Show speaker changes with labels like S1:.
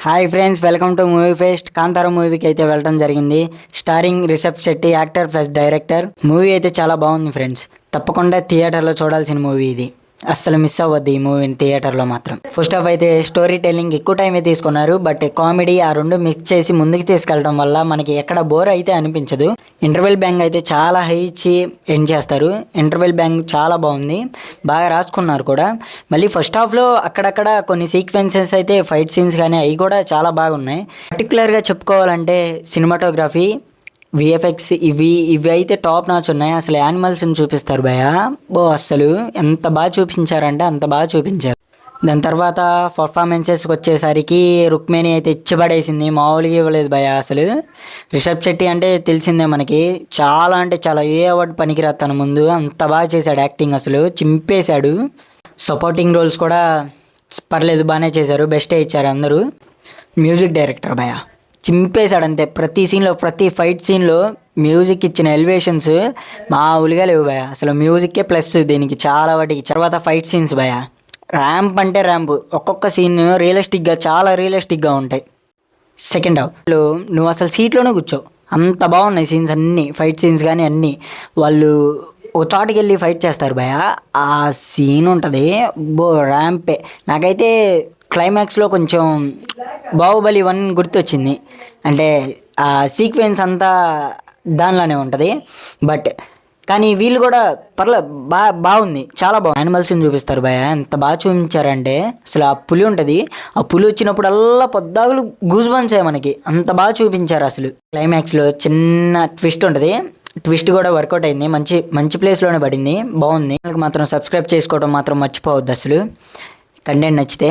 S1: Hi friends, welcome to movie fest. Kantara మూవీకి అయితే వెళ్ళడం జరిగింది. Starring Rishab Shetty, actor plus director. Movie అయితే చాలా బాగుంది ఫ్రెండ్స్. తప్పకుండా థియేటర్లో చూడాల్సిన మూవీ ఇది. అస్సలు మిస్ అవ్వద్దు ఈ మూవీని థియేటర్లో మాత్రం. ఫస్ట్ ఆఫ్ అయితే స్టోరీ టెల్లింగ్ ఎక్కువ టైమే తీసుకున్నారు. బట్ కామెడీ ఆ రెండు మిక్స్ చేసి ముందుకు తీసుకెళ్ళడం వల్ల మనకి ఎక్కడ బోర్ అయితే అనిపించదు. ఇంటర్వెల్ బ్యాంగ్ అయితే చాలా హై ఇచ్చి ఎండ్ చేస్తారు. ఇంటర్వెల్ బ్యాంగ్ చాలా బాగుంది, బాగా రాసుకున్నారు కూడా. మళ్ళీ ఫస్ట్ హాఫ్లో అక్కడక్కడ కొన్ని సీక్వెన్సెస్ అయితే ఫైట్ సీన్స్ కానీ అవి కూడా చాలా బాగున్నాయి. పర్టికులర్గా చెప్పుకోవాలంటే సినిమాటోగ్రఫీ, విఎఫ్ఎక్స్ ఇవి అయితే టాప్ నాచ్ ఉన్నాయి. అసలు యానిమల్స్ని చూపిస్తారు భయ, అస్సలు ఎంత బాగా చూపించారంటే అంత బాగా చూపించారు. దాని తర్వాత పర్ఫార్మెన్సెస్కి వచ్చేసరికి రుక్మిణి అయితే ఇచ్చిపడేసింది, మామూలుగా ఇవ్వలేదు భయ. అసలు రిషబ్ శెట్టి అంటే తెలిసిందే మనకి, చాలా అంటే చాలా ఏ అవార్డు పనికిరా తన ముందు. అంత బాగా చేశాడు యాక్టింగ్, అసలు చింపేశాడు. సపోర్టింగ్ రోల్స్ కూడా పర్లేదు, బాగానే చేశారు, బెస్టే ఇచ్చారు అందరూ. మ్యూజిక్ డైరెక్టర్ భయ చింపేశాడు అంతే. ప్రతి సీన్లో, ప్రతి ఫైట్ సీన్లో మ్యూజిక్ ఇచ్చిన ఎలివేషన్స్ మామూలుగా లేవు భయ. అసలు మ్యూజిక్కే ప్లస్ దీనికి చాలా వాటికి. తర్వాత ఫైట్ సీన్స్ భయ, ర్యాంప్ అంటే ర్యాంప్, ఒక్కొక్క సీన్ రియలిస్టిక్గా, చాలా రియలిస్టిక్గా ఉంటాయి. సెకండ్ హాఫ్లో నువ్వు అసలు సీట్లోనే కూర్చోవు, అంత బాగున్నాయి సీన్స్ అన్నీ, ఫైట్ సీన్స్ కానీ అన్నీ. వాళ్ళు ఒక చోటుకి వెళ్ళి ఫైట్ చేస్తారు భయ, ఆ సీన్ ఉంటుంది ర్యాంపే. నాకైతే క్లైమాక్స్లో కొంచెం బాహుబలి 1 గుర్తొచ్చింది. అంటే ఆ సీక్వెన్స్ అంతా దానిలోనే ఉంటుంది. బట్ కానీ వీళ్ళు కూడా బాగుంది, చాలా బాగుంది. యానిమల్స్ని చూపిస్తారు భయ, ఎంత బాగా చూపించారంటే అసలు ఆ పులి ఉంటుంది, ఆ పులి వచ్చినప్పుడల్లా పొద్దాగులు గూస్ బంప్స్ మనకి, అంత బాగా చూపించారు. అసలు క్లైమాక్స్లో చిన్న ట్విస్ట్ ఉంటుంది, ట్విస్ట్ కూడా వర్కౌట్ అయింది, మంచి ప్లేస్లోనే పడింది, బాగుంది. మాత్రం సబ్స్క్రైబ్ చేసుకోవడం మాత్రం మర్చిపోవద్దు అసలు. కంటెంట్ నచ్చితే.